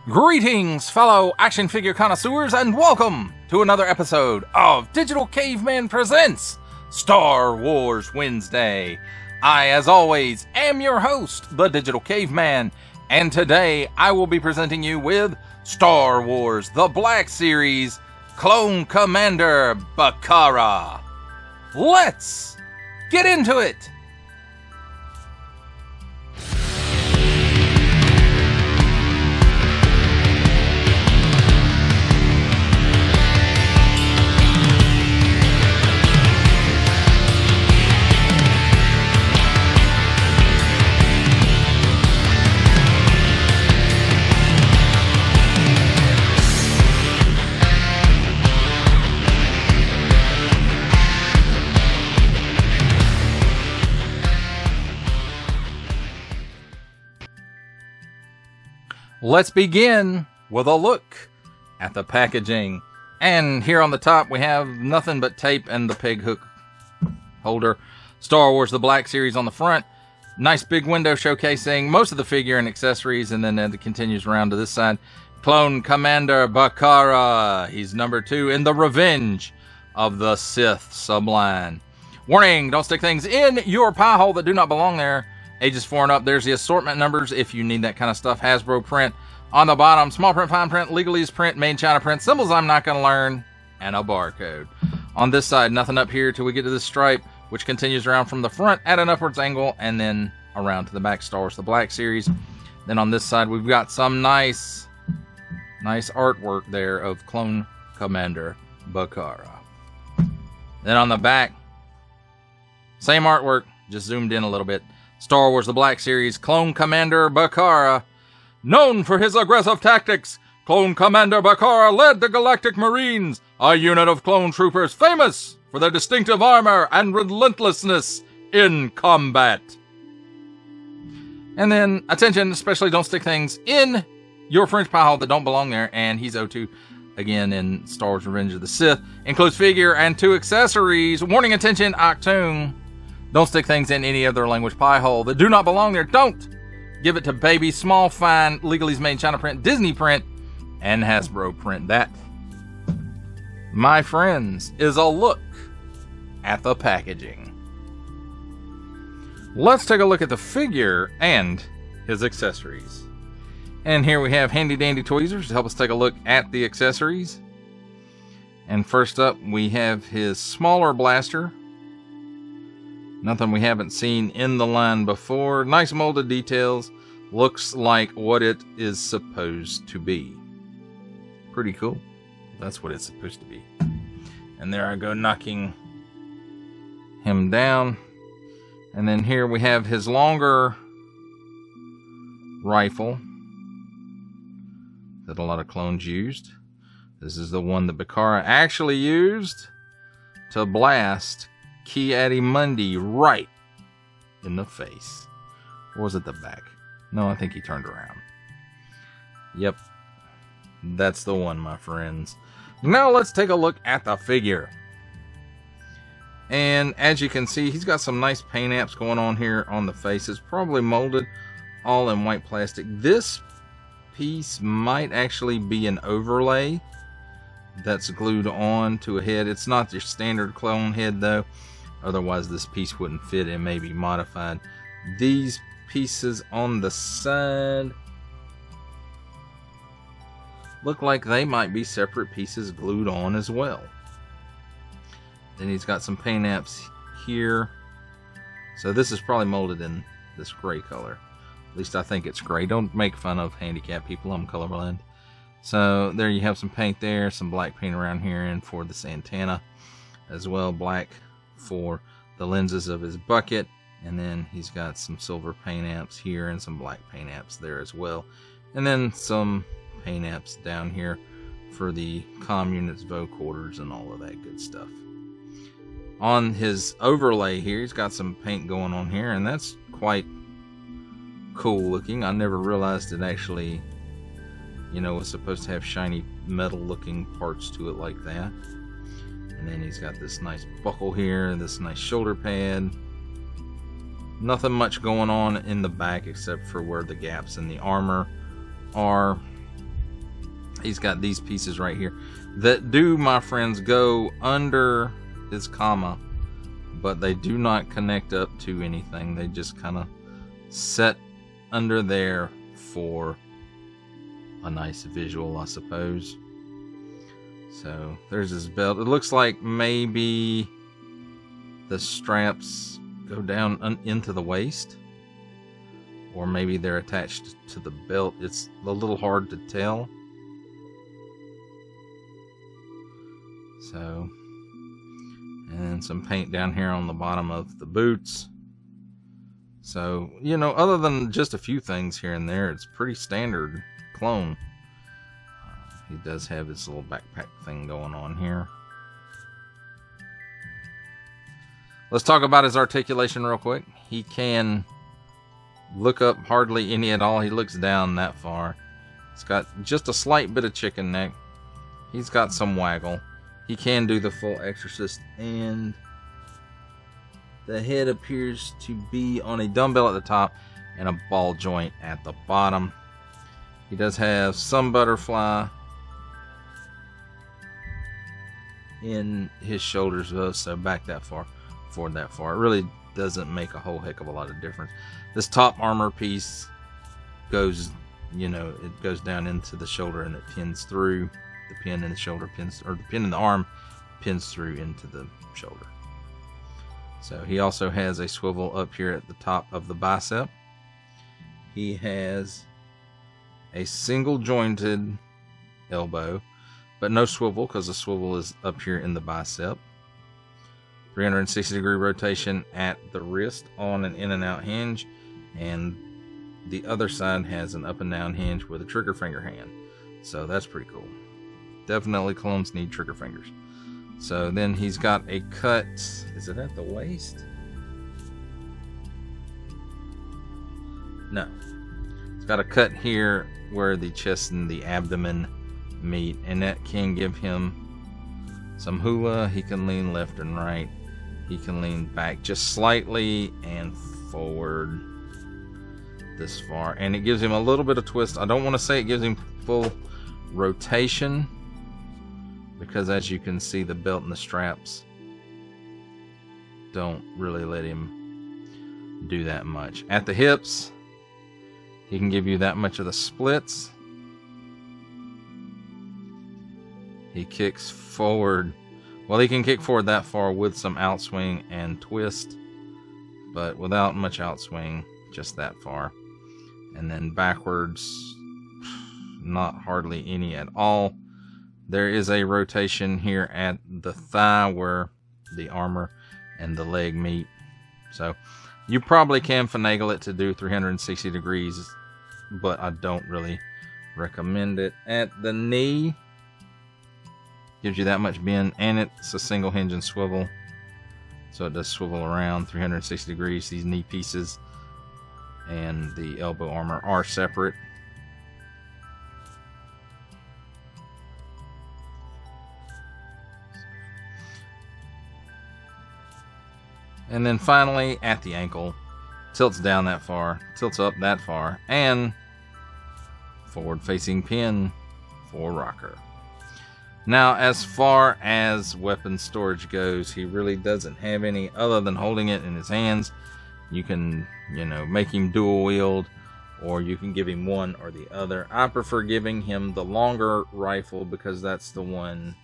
Greetings, fellow action figure connoisseurs, and welcome to another episode of Digital Caveman Presents Star Wars Wednesday. I, as always, am your host, the Digital Caveman, and today I will be presenting you with Star Wars The Black Series Clone Commander Bacara. Let's get into it! Let's begin with a look at the packaging. And here on the top we have nothing but tape and the peg hook holder. Star Wars The Black Series on the front. Nice big window showcasing most of the figure and accessories, and then it continues around to this side. Clone Commander Bacara. He's number 2 in the Revenge of the Sith subline. Warning, don't stick things in your pie hole that do not belong there. Ages 4 and up. There's the assortment numbers if you need that kind of stuff. Hasbro print on the bottom. Small print, fine print, legalese print, made in China print, symbols I'm not going to learn, and a barcode. On this side, nothing up here till we get to this stripe, which continues around from the front at an upwards angle, and then around to the back. Star Wars The Black Series. Then on this side, we've got some nice artwork there of Clone Commander Bacara. Then on the back, same artwork, just zoomed in a little bit. Star Wars The Black Series Clone Commander Bacara. Known for his aggressive tactics, Clone Commander Bacara led the Galactic Marines, a unit of clone troopers famous for their distinctive armor and relentlessness in combat. And then, attention, especially don't stick things in your French pie hole that don't belong there, and he's O2 again in Star Wars Revenge of the Sith. Includes figure and 2 accessories. Warning, attention, Octoon. Don't stick things in any other language pie hole that do not belong there. Don't give it to baby, small, fine, legalese made China print, Disney print, and Hasbro print. That, my friends, is a look at the packaging. Let's take a look at the figure and his accessories. And here we have handy dandy tweezers to help us take a look at the accessories. And first up, we have his smaller blaster. Nothing we haven't seen in the line before. Nice molded details. Looks like what it is supposed to be. Pretty cool. That's what it's supposed to be. And there I go, knocking him down. And then here we have his longer rifle that a lot of clones used. This is the one that Bacara actually used to blast Ki-Adi-Mundi right in the face. Or was it the back? No, I think he turned around. Yep. That's the one, my friends. Now let's take a look at the figure. And as you can see, he's got some nice paint apps going on here on the face. It's probably molded all in white plastic. This piece might actually be an overlay that's glued on to a head. It's not your standard clone head though. Otherwise this piece wouldn't fit and may be modified. These pieces on the side look like they might be separate pieces glued on as well. Then he's got some paint apps here. So this is probably molded in this gray color. At least I think it's gray. Don't make fun of handicapped people. I'm colorblind. So there you have some paint there. Some black paint around here and for this antenna as well. Black for the lenses of his bucket, and then he's got some silver paint apps here and some black paint apps there as well, and then some paint apps down here for the comm units, vocorders, and all of that good stuff. On his overlay here, he's got some paint going on here, and that's quite cool looking. I never realized it actually, was supposed to have shiny metal looking parts to it like that. And then he's got this nice buckle here, this nice shoulder pad. Nothing much going on in the back except for where the gaps in the armor are. He's got these pieces right here that do, my friends, go under his comma, but they do not connect up to anything. They just kind of set under there for a nice visual, I suppose. So there's his belt. It looks like maybe the straps go down into the waist, or maybe they're attached to the belt. It's a little hard to tell. So, and some paint down here on the bottom of the boots. So, you know, other than just a few things here and there, it's pretty standard clone. He does have his little backpack thing going on here. Let's talk about his articulation real quick. He can look up hardly any at all. He looks down that far. He's got just a slight bit of chicken neck. He's got some waggle. He can do the full exorcist, and the head appears to be on a dumbbell at the top and a ball joint at the bottom. He does have some butterfly in his shoulders, though, so back that far, forward that far. It really doesn't make a whole heck of a lot of difference. This top armor piece goes, you know, it goes down into the shoulder and it pins through. The pin in the shoulder pins, or the pin in the arm pins through into the shoulder. So he also has a swivel up here at the top of the bicep. He has a single jointed elbow, but no swivel, because the swivel is up here in the bicep. 360-degree rotation at the wrist on an in and out hinge, and the other side has an up and down hinge with a trigger finger hand. So that's pretty cool. Definitely clones need trigger fingers. So then he's got a cut. Is it at the waist? No. It's got a cut here where the chest and the abdomen meet, and that can give him some hula. He can lean left and right. He can lean back just slightly and forward this far, and it gives him a little bit of twist. I don't want to say it gives him full rotation, because as you can see, the belt and the straps don't really let him do that much. At the hips, he can give you that much of the splits. He kicks forward. Well, he can kick forward that far with some outswing and twist, but without much outswing, just that far. And then backwards, not hardly any at all. There is a rotation here at the thigh where the armor and the leg meet. So you probably can finagle it to do 360 degrees, but I don't really recommend it. At the knee, gives you that much bend, and it's a single hinge and swivel. So it does swivel around 360 degrees. These knee pieces and the elbow armor are separate. And then finally, at the ankle, tilts down that far, tilts up that far, and forward-facing pin for rocker. Now, as far as weapon storage goes, he really doesn't have any other than holding it in his hands. You can, you know, make him dual wield, or you can give him one or the other. I prefer giving him the longer rifle because that's the one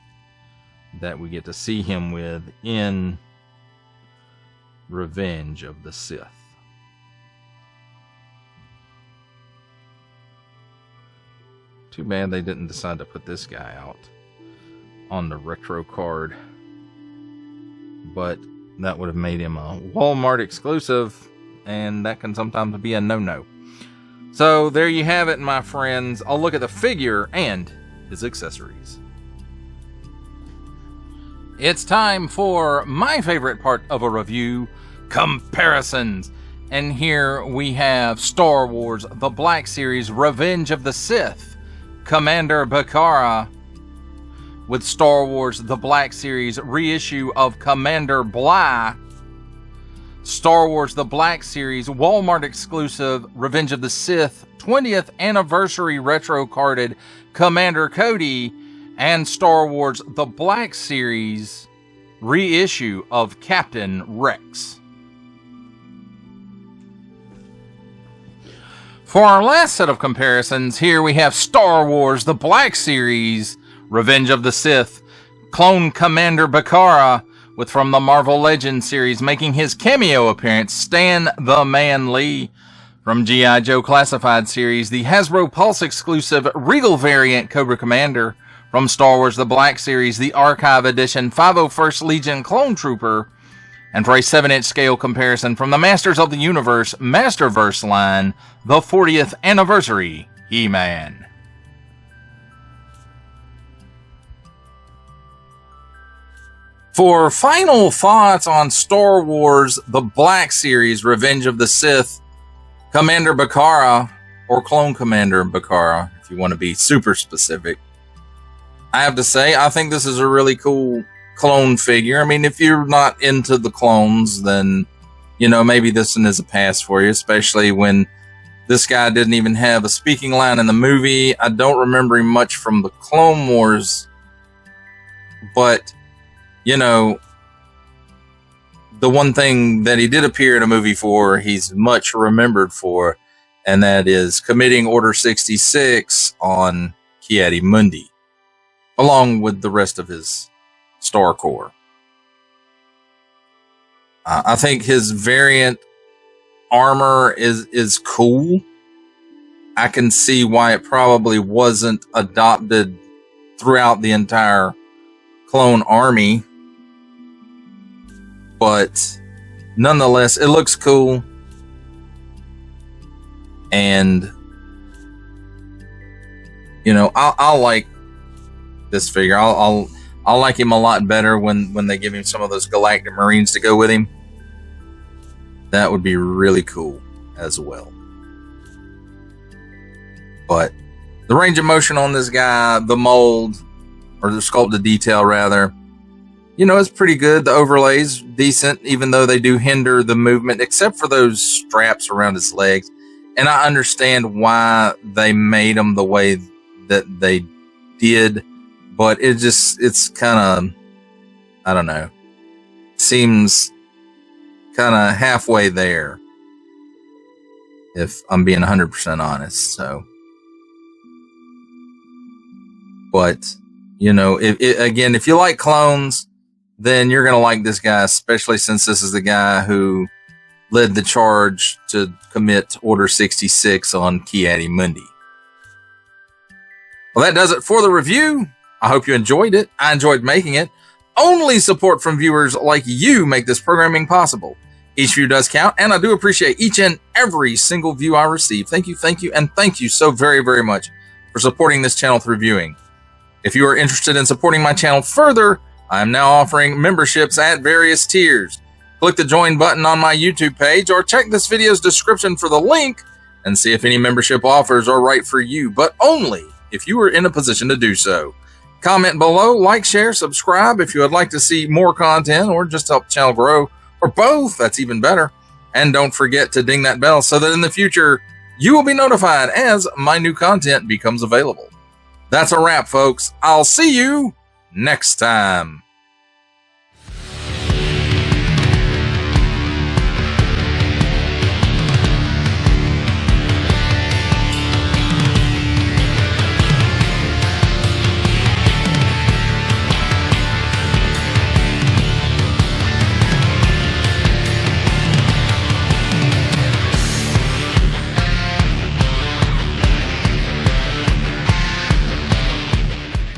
that we get to see him with in Revenge of the Sith. Too bad they didn't decide to put this guy out on the retro card, but that would have made him a Walmart exclusive, and that can sometimes be a no-no. So there you have it, my friends. I'll look at the figure and his accessories. It's time for my favorite part of a review, comparisons. And here we have Star Wars The Black Series Revenge of the Sith, Commander Bacara, with Star Wars The Black Series reissue of Commander Bly, Star Wars The Black Series Walmart exclusive Revenge of the Sith 20th Anniversary Retro Carded Commander Cody, and Star Wars The Black Series reissue of Captain Rex. For our last set of comparisons, here we have Star Wars The Black Series Revenge of the Sith Clone Commander Bacara, with from the Marvel Legends series making his cameo appearance Stan the Man Lee. From G.I. Joe Classified series, the Hasbro Pulse exclusive Regal variant Cobra Commander. From Star Wars The Black Series, the Archive Edition 501st Legion Clone Trooper. And for a 7-inch scale comparison from the Masters of the Universe Masterverse line, the 40th Anniversary He-Man. For final thoughts on Star Wars The Black Series Revenge of the Sith Commander Bacara, or Clone Commander Bacara, if you want to be super specific, I have to say, I think this is a really cool clone figure. I mean, if you're not into the clones, then, you know, maybe this one is a pass for you, especially when this guy didn't even have a speaking line in the movie. I don't remember him much from the Clone Wars, but, you know, the one thing that he did appear in a movie for, he's much remembered for, and that is committing Order 66 on Ki-Adi-Mundi, along with the rest of his Star Corps. I think his variant armor is cool. I can see why it probably wasn't adopted throughout the entire clone army, but nonetheless, it looks cool. And, you know, I'll like this figure. I'll like him a lot better when they give him some of those Galactic Marines to go with him. That would be really cool as well. But the range of motion on this guy, the mold, or the sculpted detail rather, you know, it's pretty good. The overlay's decent, even though they do hinder the movement, except for those straps around his legs. And I understand why they made them the way that they did, but it's kind of, I don't know, seems kind of halfway there, if I'm being 100% honest. So, but, you know, if you like clones, then you're going to like this guy, especially since this is the guy who led the charge to commit Order 66 on Ki-Adi-Mundi. Well, that does it for the review. I hope you enjoyed it. I enjoyed making it. Only support from viewers like you make this programming possible. Each view does count, and I do appreciate each and every single view I receive. Thank you, and thank you so very, very much for supporting this channel through viewing. If you are interested in supporting my channel further, I am now offering memberships at various tiers. Click the join button on my YouTube page, or check this video's description for the link and see if any membership offers are right for you, but only if you are in a position to do so. Comment below, like, share, subscribe if you would like to see more content or just help the channel grow, or both, that's even better. And don't forget to ding that bell so that in the future you will be notified as my new content becomes available. That's a wrap, folks. I'll see you next time.